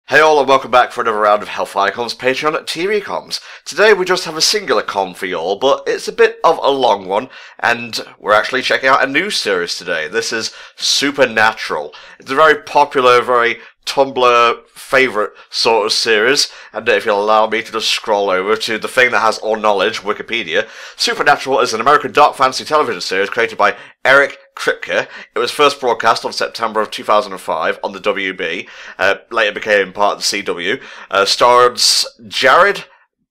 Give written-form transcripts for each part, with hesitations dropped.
Hey all and welcome back for another round of HellfireComms Patreon TV comms. Today we just have a singular comm for you all, but it's a bit of a long one, and we're actually checking out a new series today. This is Supernatural. It's a very popular, very Tumblr favourite sort of series, and if you'll allow me to just scroll over to the thing that has all knowledge, Wikipedia. Supernatural is an American dark fantasy television series created by Eric Kripke. It was first broadcast on September of 2005 on the WB, later became part of the CW, stars Jared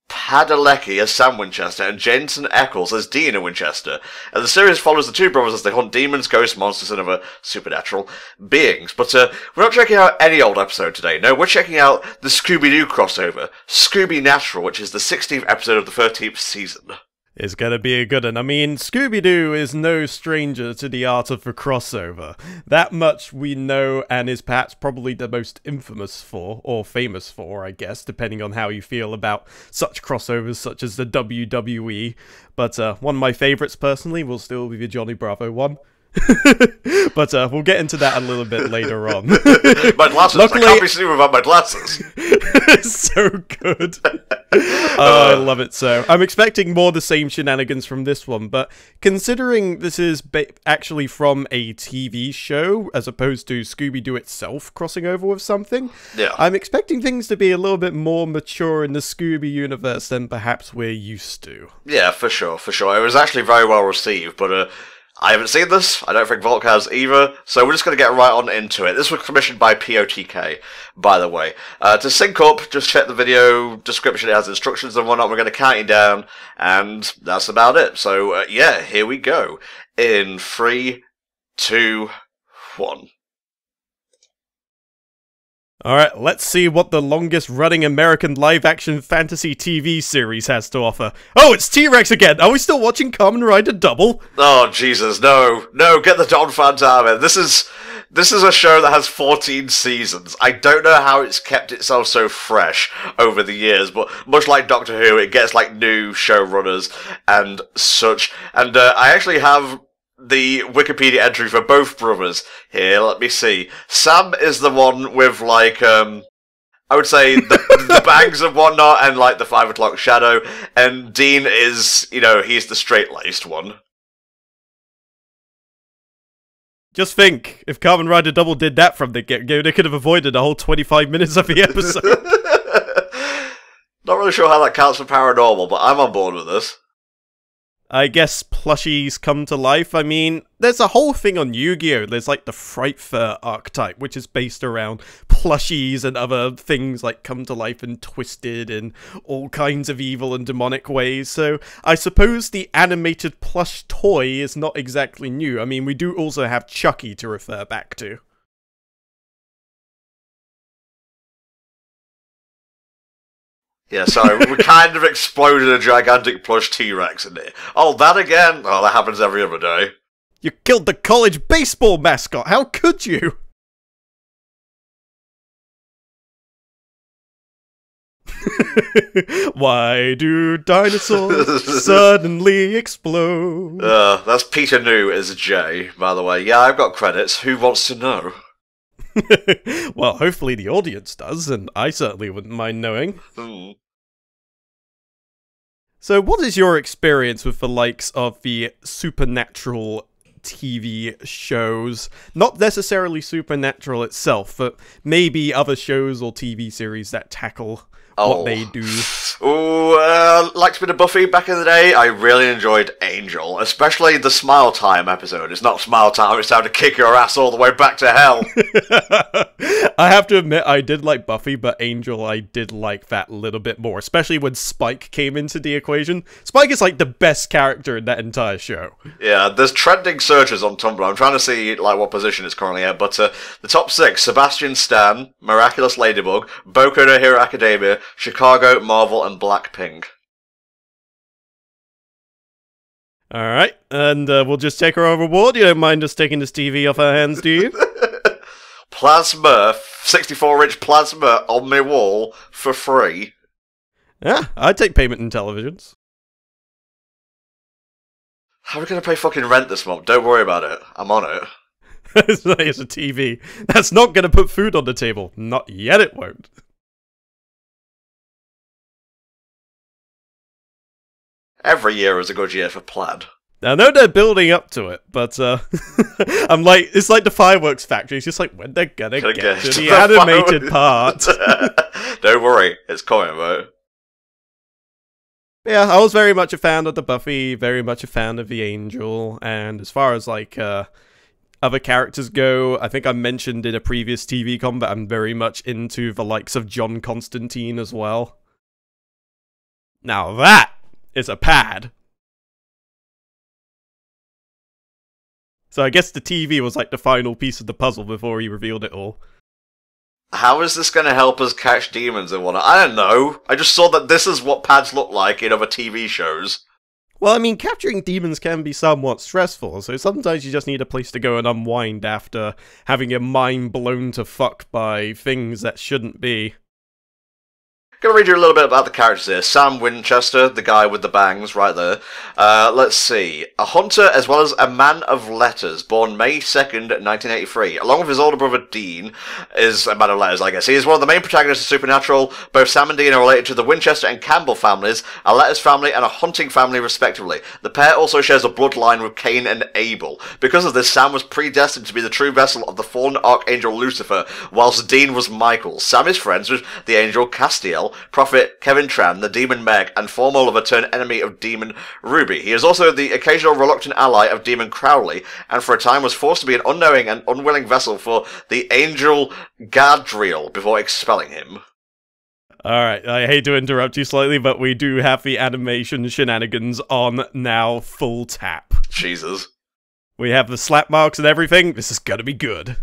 Padalecki as Sam Winchester and Jensen Eccles as Dean in Winchester. And the series follows the two brothers as they hunt demons, ghosts, monsters, and other supernatural beings. But we're not checking out any old episode today. No, we're checking out the Scooby-Doo crossover, Scooby-Natural, which is the 16th episode of the 13th season. It's gonna be a good one. I mean, Scooby-Doo is no stranger to the art of a crossover. That much we know, and is perhaps probably the most infamous for, or famous for, I guess, depending on how you feel about such crossovers such as the WWE. But one of my favourites, personally, will still be the Johnny Bravo one. But we'll get into that a little bit later on. My glasses, luckily, I can't be seen without my glasses. So good. I love it so. I'm expecting more the same shenanigans from this one, but considering this is actually from a TV show as opposed to Scooby-Doo itself crossing over with something, yeah, I'm expecting things to be a little bit more mature in the Scooby universe than perhaps we're used to. Yeah, for sure, for sure. It was actually very well received, but I haven't seen this. I don't think Volk has either. So we're just going to get right on into it. This was commissioned by POTK, by the way. To sync up, just check the video description. It has instructions and whatnot. We're going to count you down, and that's about it. So, yeah, here we go. In 3, 2, 1. Alright, let's see what the longest running American live-action fantasy TV series has to offer. Oh, it's T-Rex again! Are we still watching Kamen Rider Double? Oh, Jesus, no. No, get the Don fans out of it. This is a show that has 14 seasons. I don't know how it's kept itself so fresh over the years, but much like Doctor Who, it gets, like, new showrunners and such. And I actually have the Wikipedia entry for both brothers here. Let me see. Sam is the one with, like, I would say the bangs and whatnot and, like, the 5 o'clock shadow. And Dean is, you know, he's the straight-laced one. Just think, if Kamen Rider Double did that from the get-go, they could have avoided a whole 25 minutes of the episode. Not really sure how that counts for paranormal, but I'm on board with this. I guess plushies come to life. I mean, there's a whole thing on Yu-Gi-Oh! There's like the Frightfur archetype, which is based around plushies and other things like come to life and twisted in all kinds of evil and demonic ways. So I suppose the animated plush toy is not exactly new. I mean, we do also have Chucky to refer back to. Yeah, sorry, we kind of exploded a gigantic plush T-Rex in here. Oh, that again? Oh, that happens every other day. You killed the college baseball mascot, how could you? Why do dinosaurs suddenly explode? That's Peter New as Jay, by the way. Yeah, I've got credits. Who wants to know? Well, hopefully the audience does, and I certainly wouldn't mind knowing. So what is your experience with the likes of the Supernatural TV shows? Not necessarily Supernatural itself, but maybe other shows or TV series that tackle what they do. Ooh, liked a bit of Buffy back in the day. I really enjoyed Angel, especially the Smile Time episode. It's not Smile Time, it's time to kick your ass all the way back to hell. I have to admit, I did like Buffy, but Angel, I did like that a little bit more, especially when Spike came into the equation. Spike is like the best character in that entire show. Yeah, there's trending searches on Tumblr. I'm trying to see like what position it's currently at, but the top 6, Sebastian Stan, Miraculous Ladybug, Boku no Hero Academia, Chicago, Marvel, and Blackpink. Alright, and we'll just take her overboard. You don't mind us taking this TV off our hands, do you? Plasma, 64-inch plasma on my wall for free. Yeah, I'd take payment in televisions. How are we going to pay fucking rent this month? Don't worry about it. I'm on it. It's a TV. That's not going to put food on the table. Not yet, it won't. every year is a good year for plaid. I know they're building up to it, but I'm like, it's like the fireworks factory. It's just like, when they're gonna get to the animated part. Don't worry, it's coming, mate. Yeah, I was very much a fan of the Buffy, very much a fan of the Angel, and as far as like other characters go, I think I mentioned in a previous TV com that I'm very much into the likes of John Constantine as well. Now that is a pad. So I guess the TV was like the final piece of the puzzle before he revealed it all. How is this going to help us catch demons and whatnot? I don't know. I just saw that this is what pads look like in other TV shows. Well, I mean, capturing demons can be somewhat stressful, so sometimes you just need a place to go and unwind after having your mind blown to fuck by things that shouldn't be. Gonna read you a little bit about the characters here. Sam Winchester, the guy with the bangs, right there. Let's see. A hunter as well as a man of letters, born May 2nd, 1983. Along with his older brother Dean, is a man of letters, I guess. He is one of the main protagonists of Supernatural. Both Sam and Dean are related to the Winchester and Campbell families, a letters family and a hunting family respectively. The pair also shares a bloodline with Cain and Abel. Because of this, Sam was predestined to be the true vessel of the fallen archangel Lucifer, whilst Dean was Michael. Sam is friends with the angel Castiel, Prophet Kevin Tran, the demon Meg, and former lover turned enemy of demon Ruby. He is also the occasional reluctant ally of demon Crowley, and for a time was forced to be an unknowing and unwilling vessel for the angel Gadriel before expelling him. Alright, I hate to interrupt you slightly, but we do have the animation shenanigans on now full tap. Jesus. We have the slap marks and everything. This is gonna be good.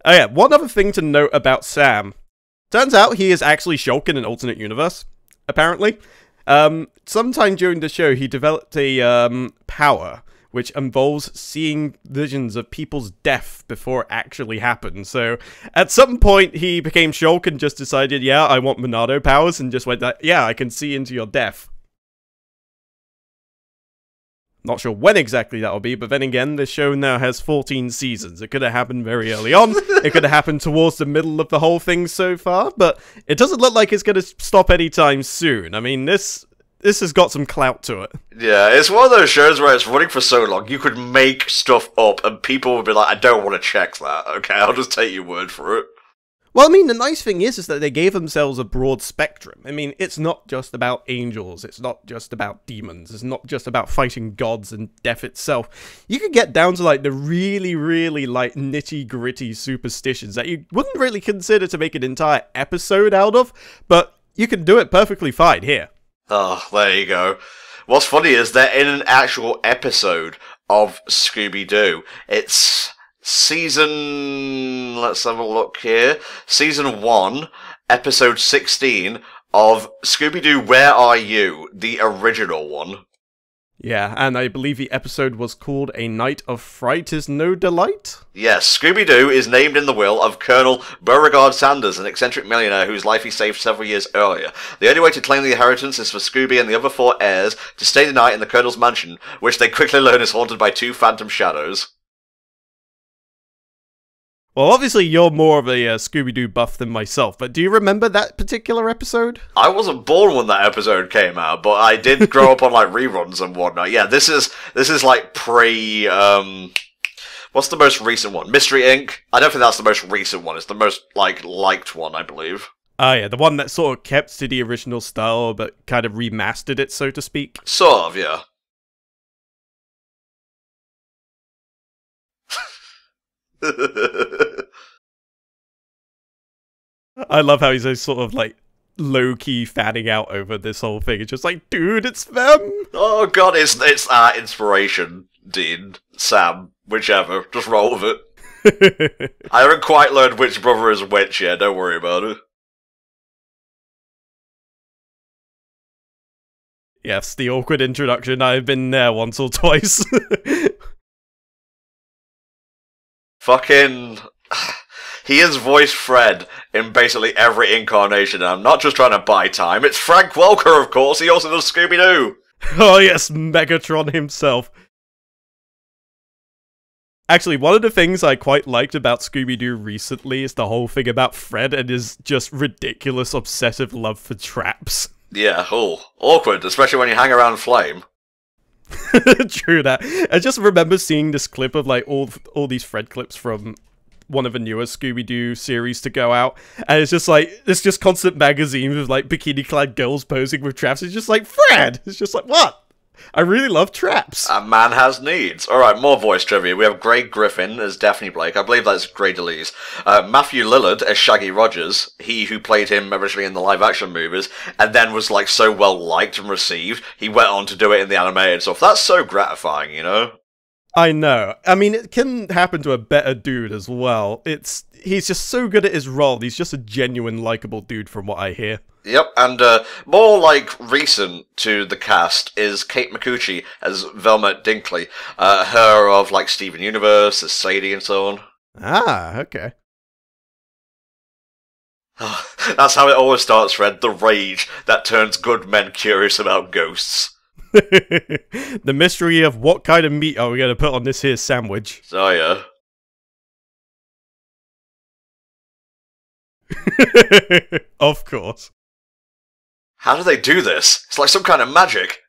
Oh yeah, one other thing to note about Sam. Turns out he is actually Shulk in an alternate universe, apparently. Sometime during the show, he developed a power which involves seeing visions of people's death before it actually happened. So at some point, he became Shulk and just decided, yeah, I want Monado powers, and just went, yeah, I can see into your death. Not sure when exactly that'll be, but then again, the show now has 14 seasons. It could have happened very early on. It could have happened towards the middle of the whole thing so far, but it doesn't look like it's going to stop anytime soon. I mean, this has got some clout to it. Yeah, it's one of those shows where it's running for so long, you could make stuff up, and people would be like, I don't want to check that, okay? I'll just take your word for it. Well, I mean, the nice thing is that they gave themselves a broad spectrum. I mean, it's not just about angels, it's not just about demons, it's not just about fighting gods and death itself. You could get down to, like, the really, really, like, nitty-gritty superstitions that you wouldn't really consider to make an entire episode out of, but you can do it perfectly fine here. Oh, there you go. What's funny is they're in an actual episode of Scooby-Doo. It's season, let's have a look here, season 1, episode 16 of Scooby-Doo Where Are You?, the original one. Yeah, and I believe the episode was called A Night of Fright is No Delight? Yes, Scooby-Doo is named in the will of Colonel Beauregard Sanders, an eccentric millionaire whose life he saved several years earlier. The only way to claim the inheritance is for Scooby and the other 4 heirs to stay the night in the Colonel's mansion, which they quickly learn is haunted by 2 phantom shadows. Well, obviously you're more of a Scooby-Doo buff than myself, but do you remember that particular episode? I wasn't born when that episode came out, but I did grow up on, like, reruns and whatnot. Yeah, this is like pre, what's the most recent one? Mystery Inc.? I don't think that's the most recent one. It's the most, like, liked one, I believe. Oh yeah, the one that sort of kept to the original style, but kind of remastered it, so to speak. Sort of, yeah. I love how he's so sort of like low-key fanning out over this whole thing. It's just like, dude, it's them! Oh god, it's our inspiration, Dean, Sam, whichever. Just roll with it. I haven't quite learned which brother is which yet, don't worry about it. Yes, the awkward introduction. I've been there once or twice. Fucking... He has voiced Fred in basically every incarnation, and I'm not just trying to buy time. It's Frank Welker, of course. He also does Scooby-Doo. Oh yes, Megatron himself. Actually, one of the things I quite liked about Scooby-Doo recently is the whole thing about Fred and his just ridiculous obsessive love for traps. Yeah, oh, awkward, especially when you hang around Flame. True that. I just remember seeing this clip of like all these Fred clips from one of the newer Scooby-Doo series to go out, and it's just constant magazines with like bikini-clad girls posing with traps. It's just like, Fred! It's just like, what? I really love traps. A man has needs. Alright, more voice trivia. We have Greg Griffin as Daphne Blake. I believe that's Grey DeLise. Matthew Lillard as Shaggy Rogers. He who played him originally in the live-action movies, and then was, like, so well-liked and received, he went on to do it in the animated stuff. That's so gratifying, you know? I know. I mean, it can happen to a better dude as well. He's just so good at his role. He's just a genuine, likable dude from what I hear. Yep, and more, like, recent to the cast is Kate Micucci as Velma Dinkley. Her of, like, Steven Universe, as Sadie and so on. Ah, okay. That's how it always starts, Fred. The rage that turns good men curious about ghosts. The mystery of what kind of meat are we going to put on this here sandwich? Oh, yeah. Of course. How do they do this? It's like some kind of magic.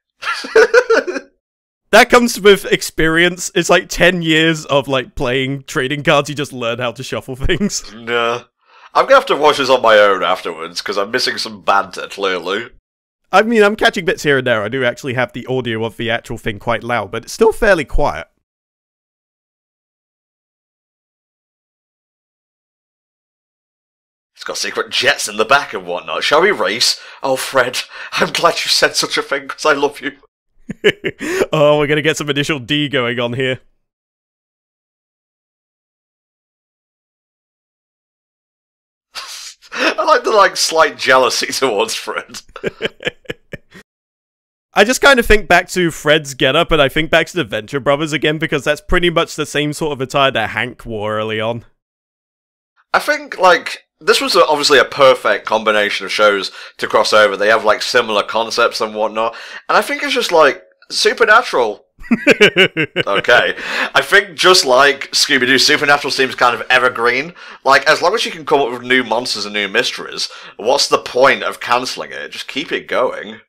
That comes with experience. It's like 10 years of like playing trading cards. You just learn how to shuffle things. Nah. I'm gonna have to watch this on my own afterwards, because I'm missing some banter, clearly. I mean, I'm catching bits here and there. I do actually have the audio of the actual thing quite loud, but it's still fairly quiet. It's got secret jets in the back and whatnot. Shall we race? Oh, Fred, I'm glad you said such a thing, because I love you. Oh, we're gonna get some initial D going on here. I like the, slight jealousy towards Fred. I just kind of think back to Fred's getup, and I think back to the Venture Brothers again, because that's pretty much the same sort of attire that Hank wore early on. I think, this was obviously a perfect combination of shows to cross over. They have, similar concepts and whatnot. And I think it's just, Supernatural. Okay. I think just like Scooby-Doo, Supernatural seems kind of evergreen. As long as you can come up with new monsters and new mysteries, what's the point of cancelling it? Just keep it going.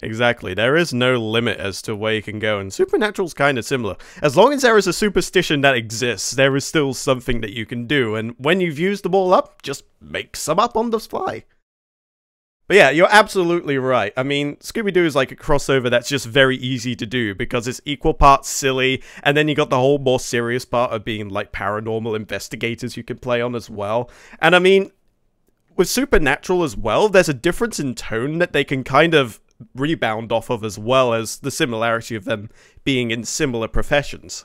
Exactly. There is no limit as to where you can go, and Supernatural's kind of similar. As long as there is a superstition that exists, there is still something that you can do, and when you've used them all up, just make some up on the fly. But yeah, you're absolutely right. I mean, Scooby-Doo is like a crossover that's just very easy to do, because it's equal parts silly, and then you got the whole more serious part of being like paranormal investigators you can play on as well. And I mean, with Supernatural as well, there's a difference in tone that they can kind of rebound off of, as well as the similarity of them being in similar professions.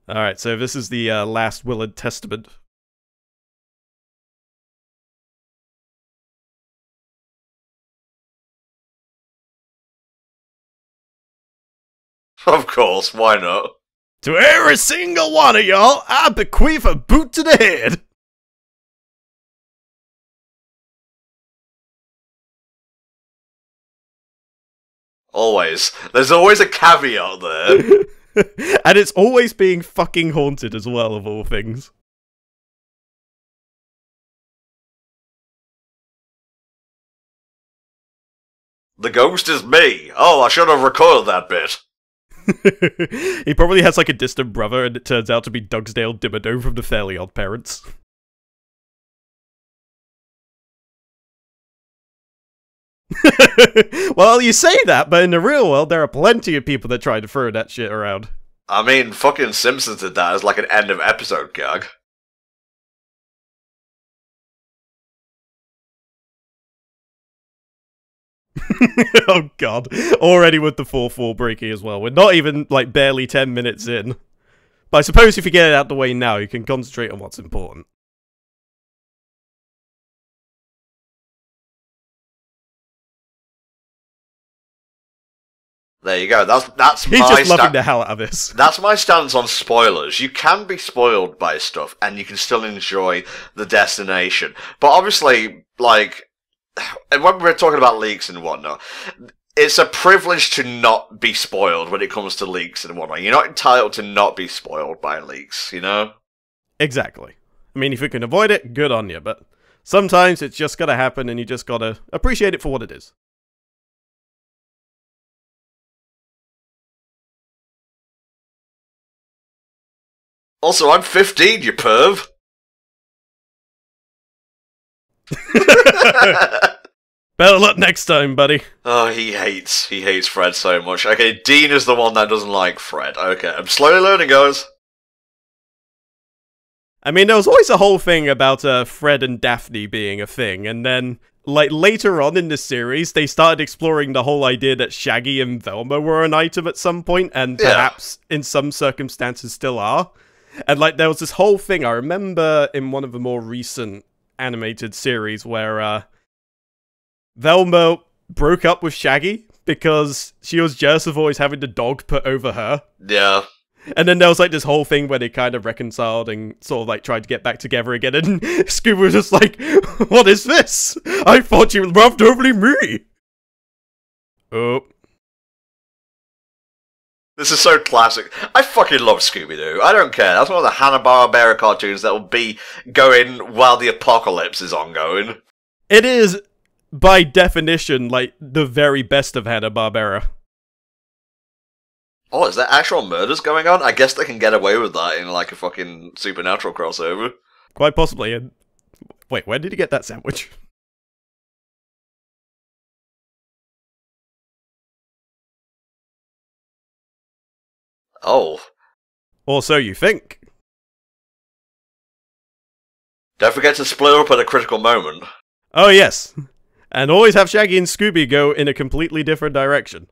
Alright, so this is the last Willard Testament. Of course, why not? To every single one of y'all, I bequeath a boot to the head! Always. There's always a caveat there. And it's always being fucking haunted as well, of all things. The ghost is me. Oh, I should have recorded that bit. He probably has like a distant brother, and it turns out to be Dugsdale Dimmadome from the Fairly Odd Parents. Well, you say that, but in the real world, there are plenty of people that try to throw that shit around. I mean, fucking Simpsons did that as an end of episode gag. Oh god, already with the 4-4 breaking as well. We're not even, barely 10 minutes in. But I suppose if you get it out the way now, you can concentrate on what's important. There you go. That's He's my just loving the hell out of this. That's my stance on spoilers. You can be spoiled by stuff, and you can still enjoy the destination. But obviously, and when we're talking about leaks and whatnot, it's a privilege to not be spoiled when it comes to leaks and whatnot. You're not entitled to not be spoiled by leaks, you know? Exactly. I mean, if you can avoid it, good on you, but sometimes it's just gotta happen and you just gotta appreciate it for what it is. Also, I'm 15, you perv! Better luck next time, buddy. Oh, he hates Fred so much. Okay, Dean is the one that doesn't like Fred. Okay, I'm slowly learning, guys. I mean, there was always a whole thing about Fred and Daphne being a thing, and then, like, later on in the series, they started exploring the whole idea that Shaggy and Velma were an item at some point, and perhaps in some circumstances still are. And, like, there was this whole thing, I remember in one of the more recent animated series where, Velma broke up with Shaggy because she was jealous of always having the dog put over her. Yeah. And then there was like this whole thing where they kind of reconciled and sort of like tried to get back together again, and Scooby was just like, what is this? I thought you loved only me! Oh. This is so classic. I fucking love Scooby-Doo. I don't care. That's one of the Hanna-Barbera cartoons that will be going while the apocalypse is ongoing. It is, by definition, like, the very best of Hanna-Barbera. Oh, is there actual murders going on? I guess they can get away with that in, like, a fucking Supernatural crossover. Quite possibly. And wait, where did you get that sandwich? Oh. Or so you think. Don't forget to split up at a critical moment. Oh, yes. And always have Shaggy and Scooby go in a completely different direction.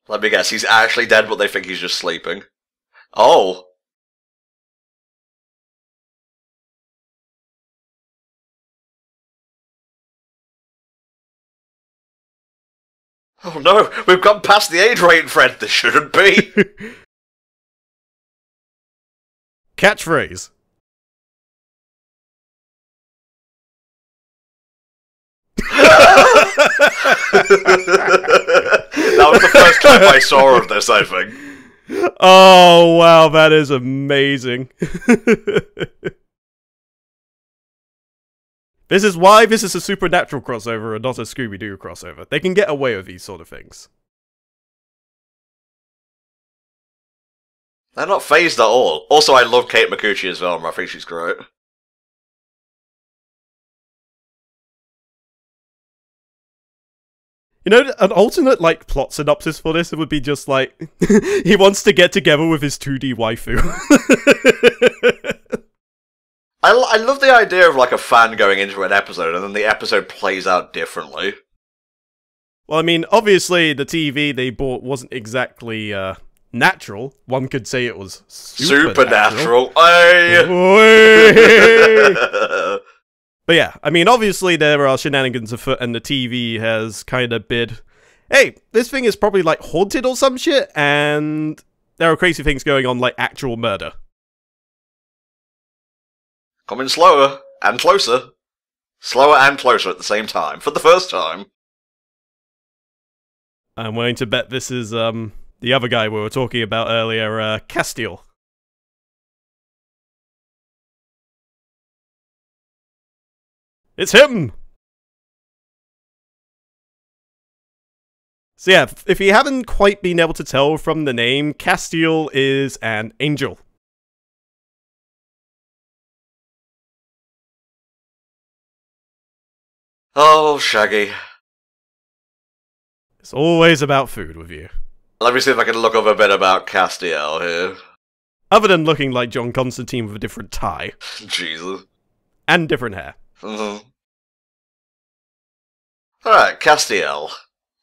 Let me guess, he's actually dead, but they think he's just sleeping. Oh. Oh no, we've gone past the age rating, Fred. This shouldn't be. Catchphrase. That was the first clip I saw of this, I think. Oh, wow, that is amazing. This is why this is a Supernatural crossover and not a Scooby-Doo crossover. They can get away with these sort of things. They're not phased at all. Also, I love Kate McCucci as well, I think she's great. You know, an alternate, like, plot synopsis for this would be just like, he wants to get together with his 2D waifu. I love the idea of, like, a fan going into an episode and then the episode plays out differently. Well, I mean, obviously, the TV they bought wasn't exactly, natural. One could say it was supernatural. But yeah, I mean, obviously there are shenanigans afoot, and the TV has kind of bid, hey, this thing is probably, like, haunted or some shit, and there are crazy things going on, like actual murder. Coming slower and closer. Slower and closer at the same time, for the first time. I'm willing to bet this is, the other guy we were talking about earlier, Castiel. It's him! So yeah, if you haven't quite been able to tell from the name, Castiel is an angel. Oh, Shaggy. It's always about food with you. Let me see if I can look up a bit about Castiel here. Other than looking like John Constantine with a different tie. Jesus. And different hair. Mm-hmm. Alright, Castiel.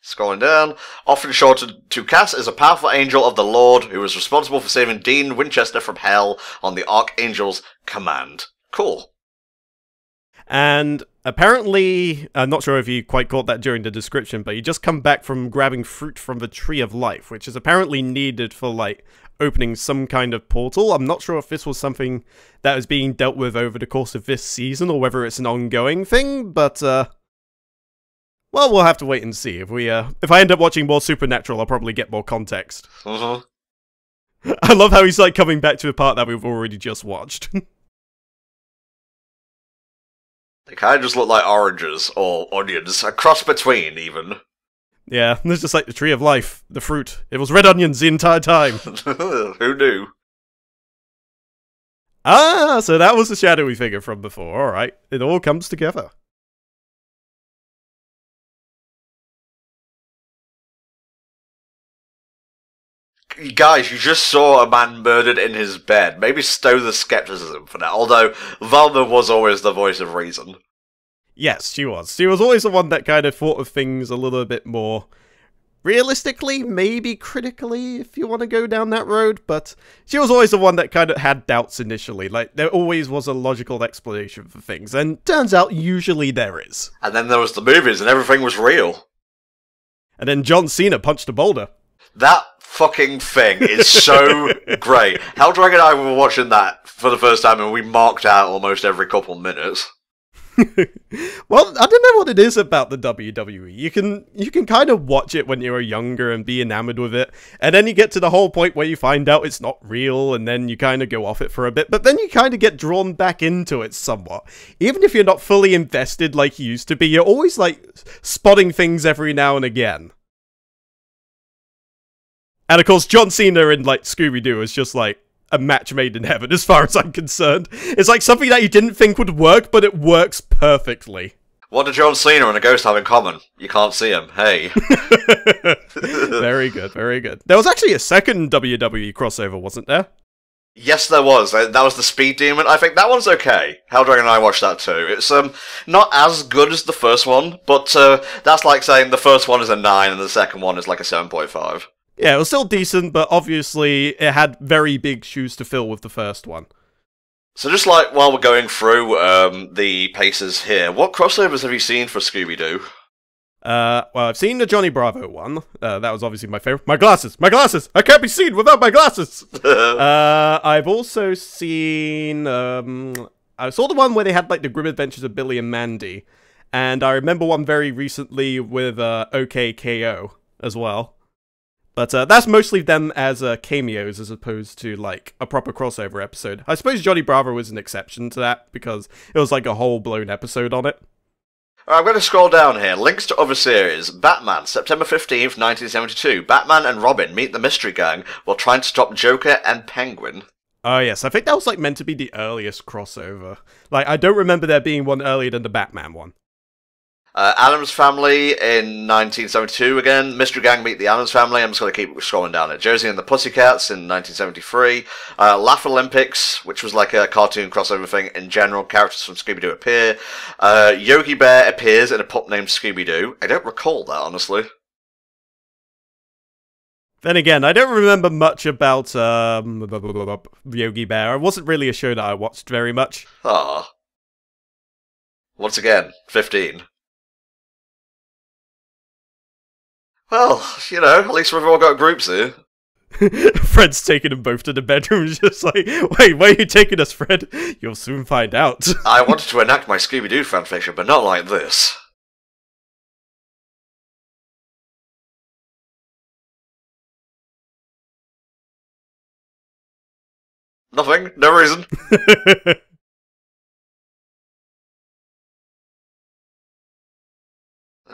Scrolling down. Often shortened to Cass, is a powerful angel of the Lord who is responsible for saving Dean Winchester from hell on the Archangel's command. Cool. And apparently, I'm not sure if you quite caught that during the description, but you just come back from grabbing fruit from the Tree of Life, which is apparently needed for, like, opening some kind of portal. I'm not sure if this was something that was being dealt with over the course of this season, or whether it's an ongoing thing, but, well, we'll have to wait and see. If I end up watching more Supernatural, I'll probably get more context. Mm-hmm. I love how he's like coming back to a part that we've already just watched. They kind of just look like oranges, or onions, a cross between, even. Yeah, it's just like the tree of life, the fruit. It was red onions the entire time. Who knew? Ah, so that was the shadowy figure from before, alright. It all comes together. Guys, you just saw a man murdered in his bed. Maybe stow the skepticism for that, although Velma was always the voice of reason. Yes, she was. She was always the one that kind of thought of things a little bit more realistically, maybe critically, if you want to go down that road, but she was always the one that kind of had doubts initially. Like, there always was a logical explanation for things, and turns out usually there is. And then there was the movies, and everything was real. And then John Cena punched a boulder. That fucking thing is so great. Helldragon and I were watching that for the first time, and we marked out almost every couple minutes. Well, I don't know what it is about the WWE. You can kind of watch it when you're younger and be enamored with it, and then you get to the whole point where you find out it's not real, and then you kind of go off it for a bit, but then you kind of get drawn back into it somewhat. Even if you're not fully invested like you used to be, you're always like spotting things every now and again. And of course, John Cena in like Scooby-Doo is just like a match made in heaven, as far as I'm concerned. It's like something that you didn't think would work, but it works perfectly. What do John Cena and a ghost have in common? You can't see him. Hey. Very good, very good. There was actually a second WWE crossover, wasn't there? Yes, there was. That was the Speed Demon. I think that one's okay. Helldragon and I watched that too. It's not as good as the first one, but that's like saying the first one is a 9 and the second one is like a 7.5. Yeah, it was still decent, but obviously it had very big shoes to fill with the first one. So just like while we're going through the paces here, what crossovers have you seen for Scooby-Doo? Well, I've seen the Johnny Bravo one. That was obviously my favorite. My glasses! My glasses! I can't be seen without my glasses! I've also seen... I saw the one where they had like the Grim Adventures of Billy and Mandy. And I remember one very recently with OKKO as well. But that's mostly them as cameos as opposed to, like, a proper crossover episode. I suppose Johnny Bravo was an exception to that, because it was like a whole-blown episode on it. Alright, I'm going to scroll down here. Links to other series. Batman, September 15th, 1972. Batman and Robin meet the Mystery Gang while trying to stop Joker and Penguin. Oh, yes. I think that was, like, meant to be the earliest crossover. Like, I don't remember there being one earlier than the Batman one. Addams Family in 1972 again. Mystery Gang meet the Addams Family. I'm just going to keep scrolling down it. Josie and the Pussycats in 1973. Laugh Olympics, which was like a cartoon crossover thing in general. Characters from Scooby-Doo appear. Yogi Bear appears in a pup named Scooby-Doo. I don't recall that, honestly. Then again, I don't remember much about Yogi Bear. It wasn't really a show that I watched very much. Ah. Once again, 15. Well, you know, at least we've all got groups here. Fred's taking them both to the bedroom, just like, wait, where are you taking us, Fred? You'll soon find out. I wanted to enact my Scooby-Doo fanfiction, but not like this. Nothing, no reason.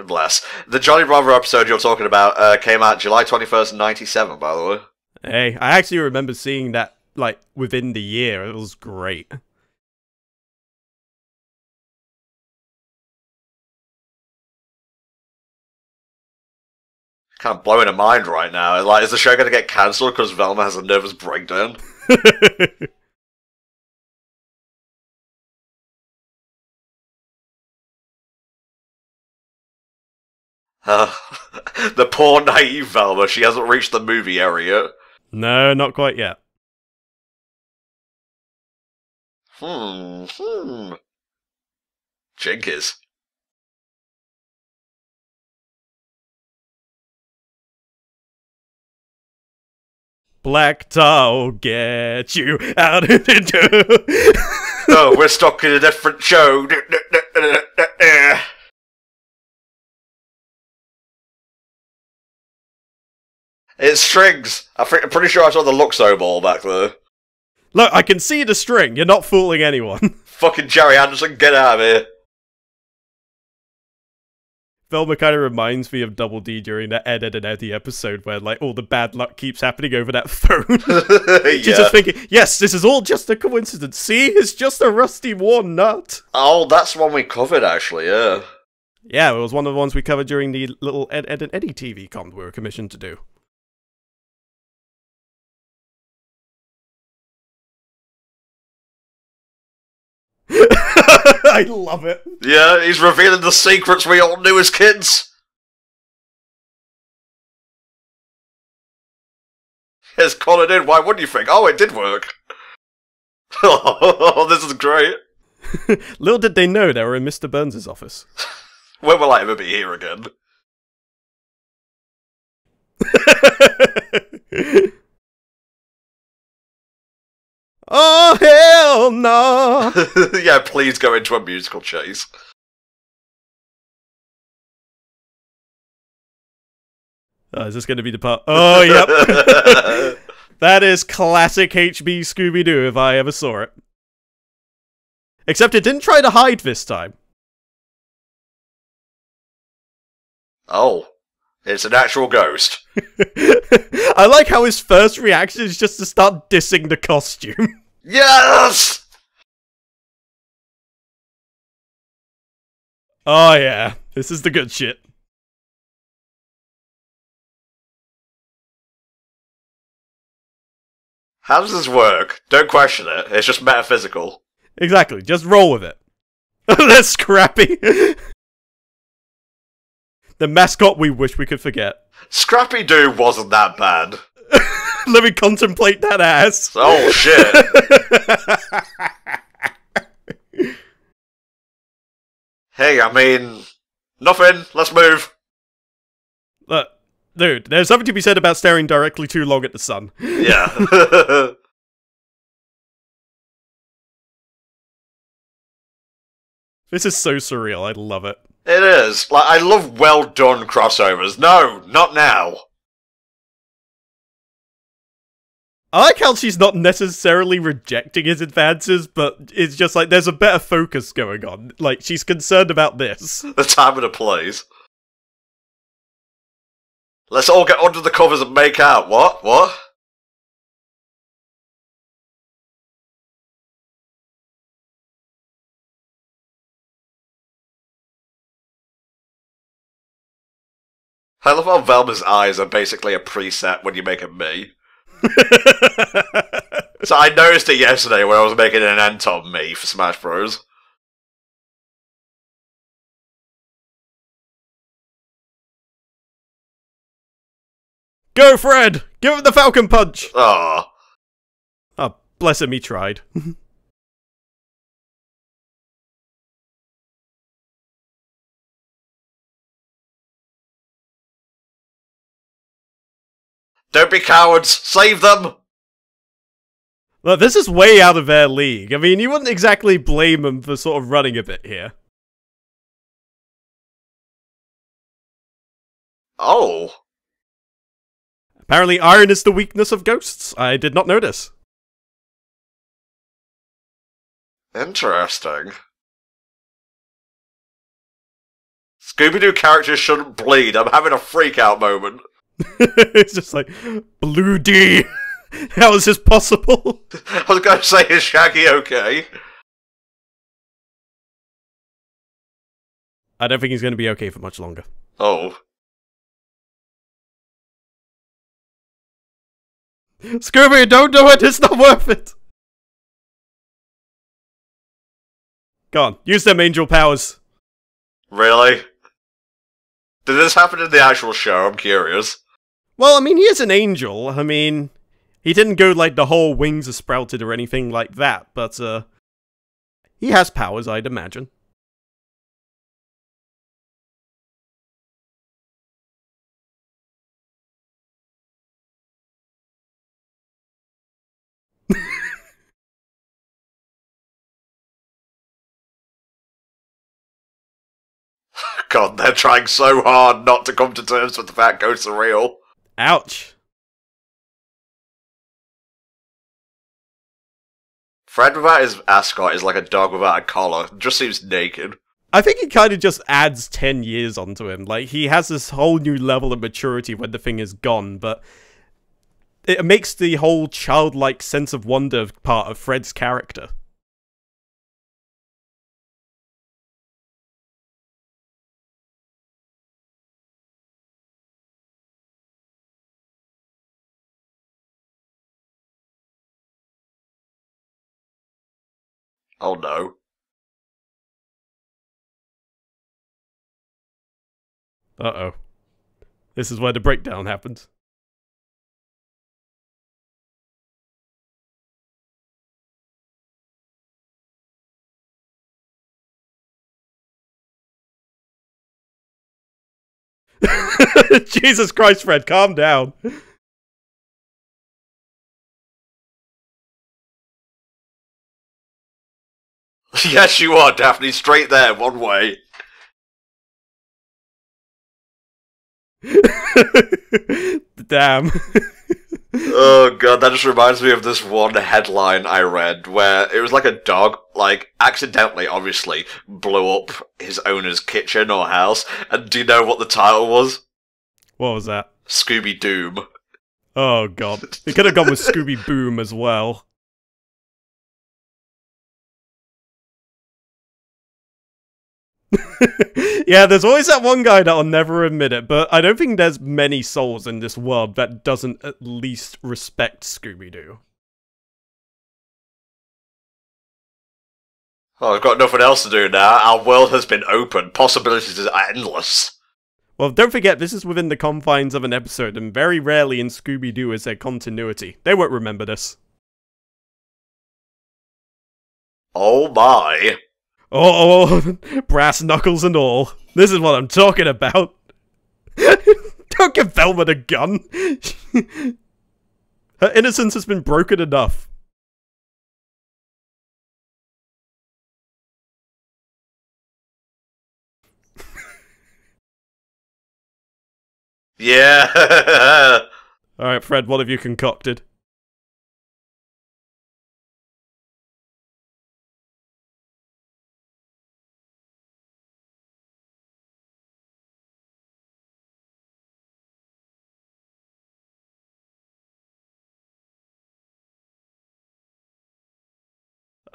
Bless. The Johnny Bravo episode you're talking about came out July 21st, 97, by the way. Hey, I actually remember seeing that, like, within the year. It was great. Kind of blowing a mind right now. Like, is the show going to get cancelled because Velma has a nervous breakdown? The poor naive Velma, she hasn't reached the movie area. No, not quite yet. Jinkies. Black tar will get you out of the door. Oh, we're stuck in a different show. It's strings. I'm pretty sure I saw the Luxo ball back there. Look, I can see the string. You're not fooling anyone. Fucking Jerry Anderson, get out of here. Velma kind of reminds me of Double D during that Ed, Ed and Eddie episode where, like, all the bad luck keeps happening over that phone. She's just thinking, yes, this is all just a coincidence. See? It's just a rusty worn nut. Oh, that's one we covered, actually, yeah. Yeah, it was one of the ones we covered during the little Ed, Ed and Eddie TV comms we were commissioned to do. I love it. Yeah, he's revealing the secrets we all knew as kids. Yes, call it in. Why wouldn't you think? Oh, it did work. Oh, this is great. Little did they know they were in Mr. Burns' office. When will I ever be here again? Oh, hell no! Yeah, please go into a musical chase. Oh, is this going to be the part? Oh, yep. That is classic HB Scooby-Doo if I ever saw it. Except it didn't try to hide this time. Oh, it's an actual ghost. I like how his first reaction is just to start dissing the costume. Yes! Oh yeah, this is the good shit. How does this work? Don't question it. It's just metaphysical. Exactly, just roll with it. That's Scrappy. The mascot we wish we could forget. Scrappy-Doo wasn't that bad. Let me contemplate that ass. Oh, shit. Hey, I mean... Nothing. Let's move. Look, dude, there's something to be said about staring directly too long at the sun. Yeah. This is so surreal, I love it. It is. Like, I love well-done crossovers. No, not now. I like how she's not necessarily rejecting his advances, but it's just like there's a better focus going on. Like, she's concerned about this. The time of the plays. Let's all get under the covers and make out. What? What? I love how Velma's eyes are basically a preset when you make it me. So I noticed it yesterday when I was making an Anton me for Smash Bros. Go, Fred! Give him the Falcon Punch! Aww. Oh, bless him, he tried. Don't be cowards! Save them! Look, this is way out of their league. I mean, you wouldn't exactly blame them for sort of running a bit here. Oh. Apparently iron is the weakness of ghosts. I did not notice. Interesting. Scooby-Doo characters shouldn't bleed. I'm having a freak-out moment. It's just like, Blue D! How is this possible? I was going to say, is Shaggy okay? I don't think he's going to be okay for much longer. Oh. Scooby, don't do it! It's not worth it! Go on, use them angel powers. Really? Did this happen in the actual show? I'm curious. Well, I mean, he is an angel. I mean, he didn't go like the whole wings are sprouted or anything like that, but, he has powers, I'd imagine. God, they're trying so hard not to come to terms with the fact ghosts are real. Ouch. Fred without his ascot is like a dog without a collar. Just seems naked. I think it kind of just adds 10 years onto him. Like, he has this whole new level of maturity when the thing is gone, but it makes the whole childlike sense of wonder part of Fred's character. Oh no. Uh-oh. This is where the breakdown happens. Jesus Christ, Fred, calm down. Yes, you are, Daphne. Straight there, one way. Damn. Oh god, that just reminds me of this one headline I read where it was like a dog, like, accidentally, obviously, blew up his owner's kitchen or house, and do you know what the title was? What was that? Scooby Doom. Oh god. It could have gone with Scooby Boom as well. Yeah, there's always that one guy that'll never admit it, but I don't think there's many souls in this world that doesn't at least respect Scooby-Doo. Oh, I've got nothing else to do now. Our world has been opened. Possibilities are endless. Well, don't forget, this is within the confines of an episode, and very rarely in Scooby-Doo is there continuity. They won't remember this. Oh my. Oh, brass knuckles and all. This is what I'm talking about. Don't give Velma the gun. Her innocence has been broken enough. Yeah. Alright, Fred, what have you concocted?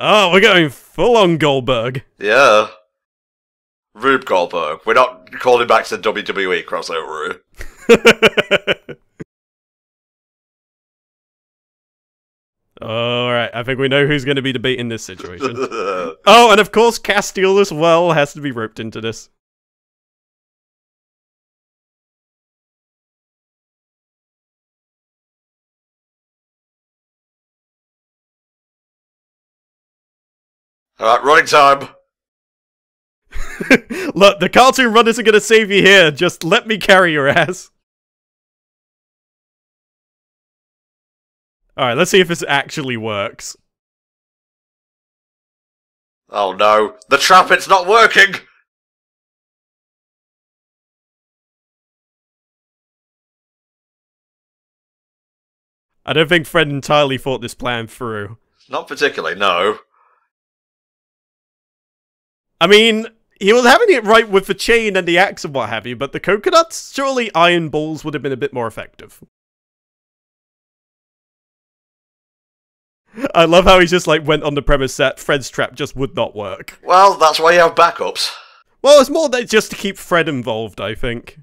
Oh, we're going full-on Goldberg. Yeah. Rube Goldberg. We're not calling back to the WWE crossover. Alright, I think we know who's going to be debating this situation. Oh, and of course Castiel as well has to be roped into this. Alright, running time. Look, the cartoon run isn't going to save you here. Just let me carry your ass. Alright, let's see if this actually works. Oh no. The trumpet's not working! I don't think Fred entirely thought this plan through. Not particularly, no. I mean, he was having it right with the chain and the axe and what have you, but the coconuts? Surely iron balls would have been a bit more effective. I love how he just like went on the premise that Fred's trap just would not work. Well, that's why you have backups. Well, it's more that just to keep Fred involved, I think.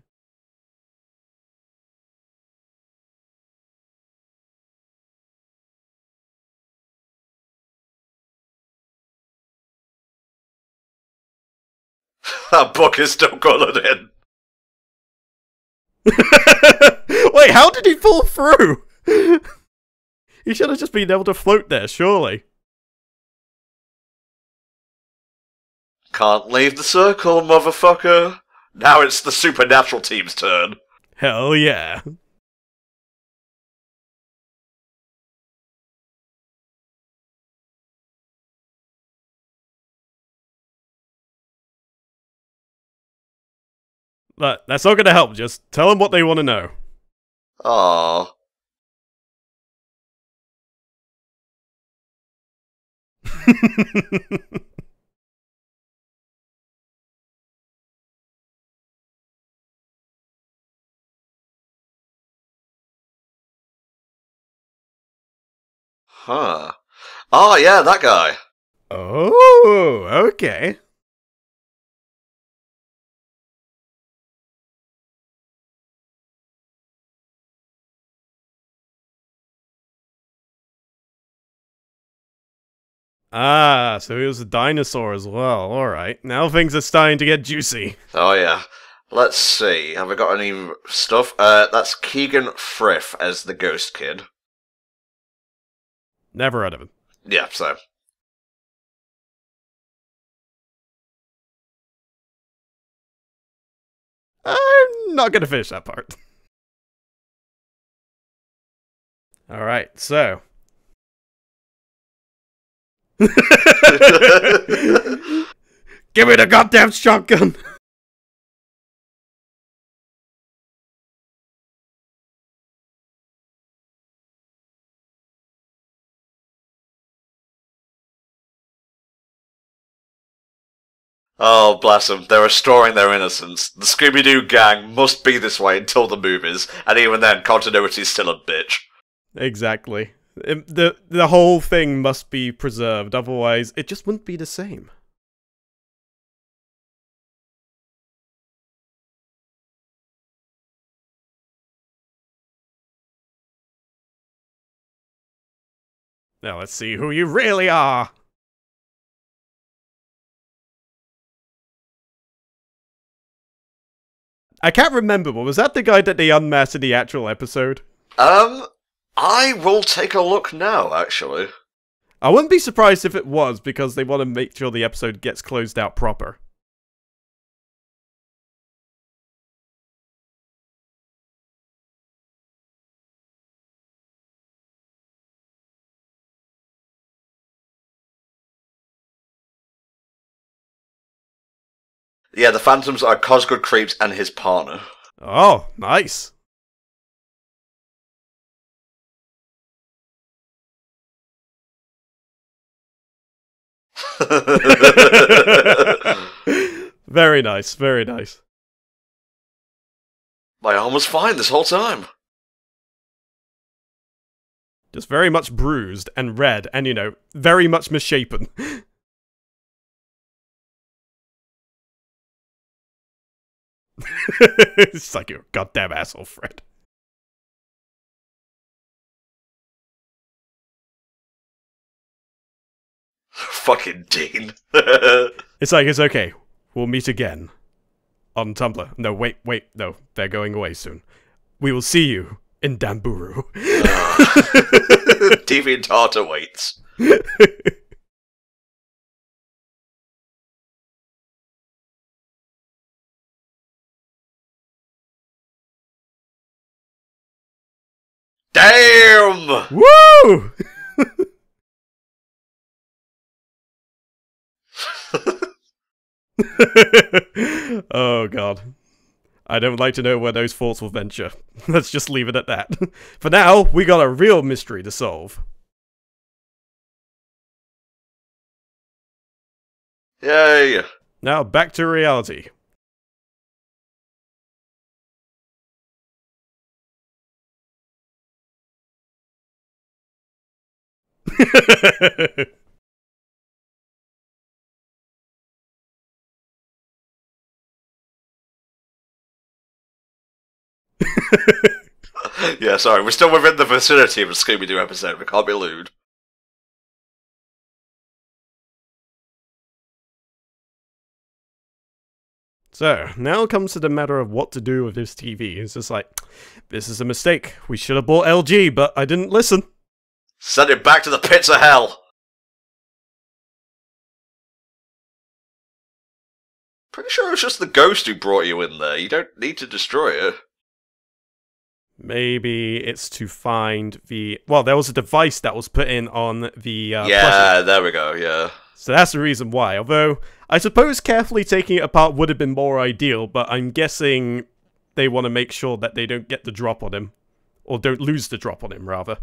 That book is still coloured in. Wait, how did he fall through? He should have just been able to float there, surely. Can't leave the circle, motherfucker. Now it's the supernatural team's turn. Hell yeah. That's not gonna help, just tell them what they want to know. Aww. Huh. Oh, yeah, that guy. Oh, okay. Ah, so he was a dinosaur as well. Alright, now things are starting to get juicy. Oh, yeah. Let's see. Have I got any stuff? That's Keegan Frith as the Ghost Kid. Never heard of him. Yeah, so. I'm not gonna finish that part. Alright, so. Give me the goddamn shotgun! Oh, bless them. They're restoring their innocence. The Scooby-Doo gang must be this way until the movies, and even then, continuity's still a bitch. Exactly. The whole thing must be preserved, otherwise it just wouldn't be the same. Now let's see who you really are! I can't remember, but was that the guy that they unmasked in the actual episode? I will take a look now, actually. I wouldn't be surprised if it was, because they want to make sure the episode gets closed out proper. Yeah, the Phantoms are Cosgood Creeps and his partner. Oh, nice. Very nice, very nice. My arm was fine this whole time. Just very much bruised and red and, you know, very much misshapen. It's like you're a goddamn asshole, Fred. Fucking Dean. It's like, it's okay. We'll meet again. On Tumblr. No, wait, no. They're going away soon. We will see you in Damburu. Deviant Tartar waits. Damn! Woo! Oh god. I don't like to know where those thoughts will venture. Let's just leave it at that. For now, we got a real mystery to solve. Yay! Now back to reality. Yeah, sorry, we're still within the vicinity of a Scooby-Doo episode, we can't be lewd. So, now comes to the matter of what to do with this TV. It's just like, this is a mistake. We should have bought LG, but I didn't listen. Send it back to the pits of hell! Pretty sure it's just the ghost who brought you in there. You don't need to destroy it. Maybe it's to find the... Well, there was a device that was put in on the... yeah, there we go, yeah. So that's the reason why. Although, I suppose carefully taking it apart would have been more ideal, but I'm guessing they want to make sure that they don't get the drop on him. Or don't lose the drop on him, rather.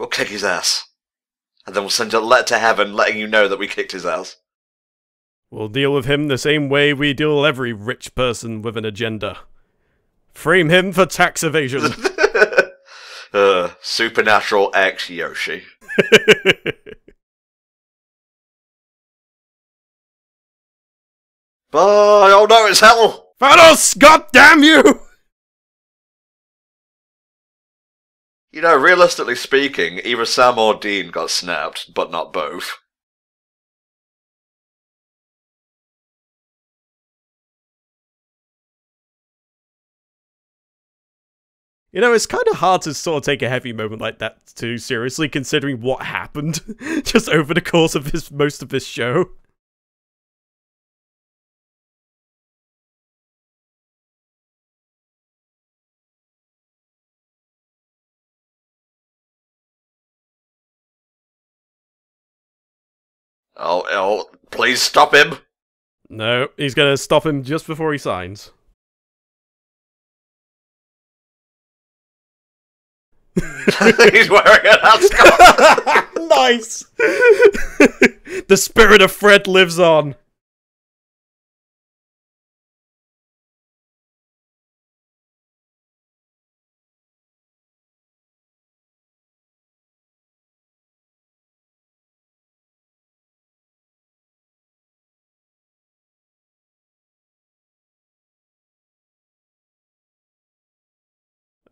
We'll kick his ass. And then we'll send a letter to heaven letting you know that we kicked his ass. We'll deal with him the same way we deal with every rich person with an agenda. Frame him for tax evasion. Supernatural X Yoshi. Oh no, it's hell! Thanos, goddamn you! You know, realistically speaking, either Sam or Dean got snapped, but not both. You know, it's kind of hard to sort of take a heavy moment like that too seriously, considering what happened just over the course of most of this show. Oh, please stop him! No, he's gonna stop him just before he signs. He's wearing an ascot! Nice! The spirit of Fred lives on.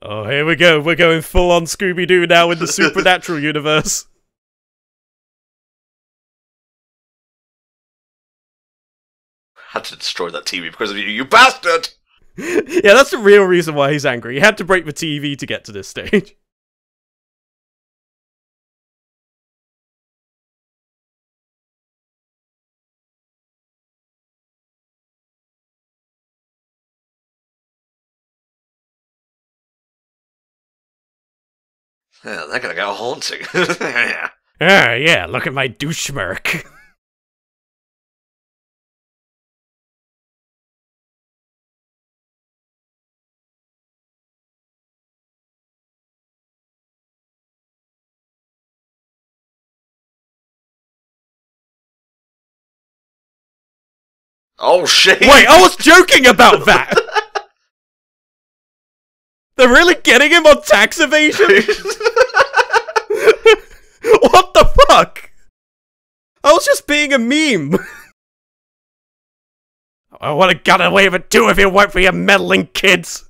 Oh, here we go. We're going full on Scooby-Doo now in the Supernatural universe. Had to destroy that TV because of you, you bastard! Yeah, that's the real reason why he's angry. He had to break the TV to get to this stage. Yeah, they're gonna go haunting. Yeah. Ah, yeah, look at my douche smirk. Oh shit! Wait, I was joking about that! They're really getting him on tax evasion? What the fuck? I was just being a meme. I would have got away with it too if it weren't for you meddling kids.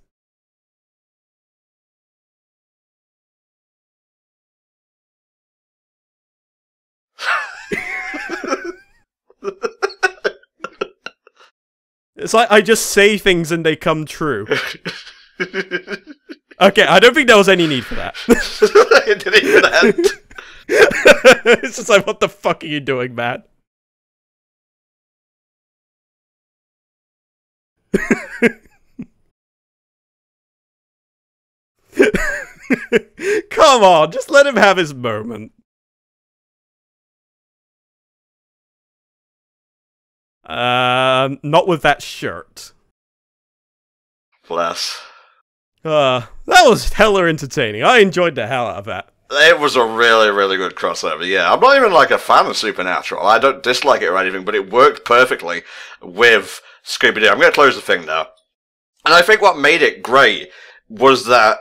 It's like I just say things and they come true. Okay, I don't think there was any need for that. It didn't even end. It's just like, what the fuck are you doing, man? Come on, just let him have his moment. Not with that shirt. Bless. That was hella entertaining. I enjoyed the hell out of that. It was a really, really good crossover, yeah. I'm not even like a fan of Supernatural. I don't dislike it or anything, but it worked perfectly with Scooby-Doo. I'm going to close the thing now. And I think what made it great was that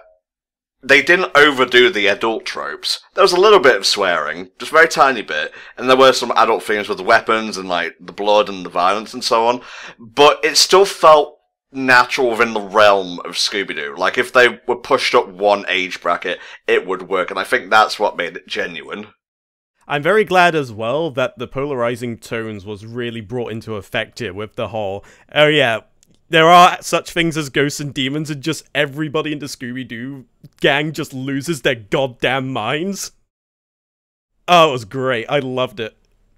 they didn't overdo the adult tropes. There was a little bit of swearing, just a very tiny bit, and there were some adult themes with the weapons and like the blood and the violence and so on, but it still felt natural within the realm of Scooby-Doo. Like, if they were pushed up one age bracket, it would work, and I think that's what made it genuine. I'm very glad as well that the polarizing tones was really brought into effect here with the whole, oh yeah, there are such things as ghosts and demons, and just everybody in the Scooby-Doo gang just loses their goddamn minds. Oh, it was great. I loved it.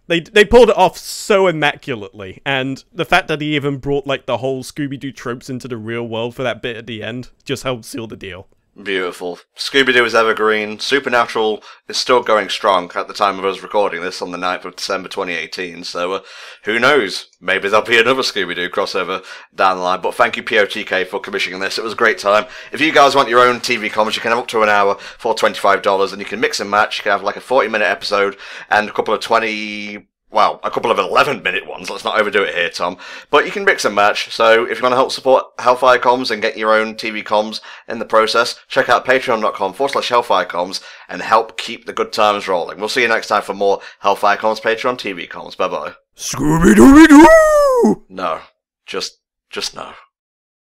They pulled it off so immaculately, and the fact that he even brought like the whole Scooby-Doo tropes into the real world for that bit at the end just helped seal the deal. Beautiful. Scooby-Doo is evergreen. Supernatural is still going strong at the time of us recording this on the 9th of December 2018, so who knows? Maybe there'll be another Scooby-Doo crossover down the line, but thank you POTK for commissioning this. It was a great time. If you guys want your own TV comms, you can have up to an hour for $25, and you can mix and match. You can have like a 40-minute episode and a couple of 11-minute ones. Let's not overdo it here, Tom. But you can mix and match. So if you want to help support HellfireComms and get your own TV comms in the process, check out patreon.com/HellfireComms and help keep the good times rolling. We'll see you next time for more HellfireComms Patreon TV comms. Bye-bye. Scooby-Dooby-Doo! No. Just no.